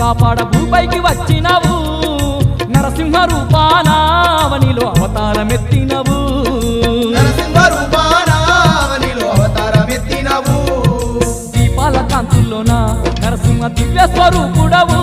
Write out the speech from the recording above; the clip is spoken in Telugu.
కాపాడ భూపైకి వచ్చినవు నరసింహ రూపానావనిలో అవతారమెత్తినవు నరసింహ రూపానావనిలో అవతారమెత్తినవు దీపాల కాంతుల్లోన నరసింహ దివ్య స్వరూపుడవు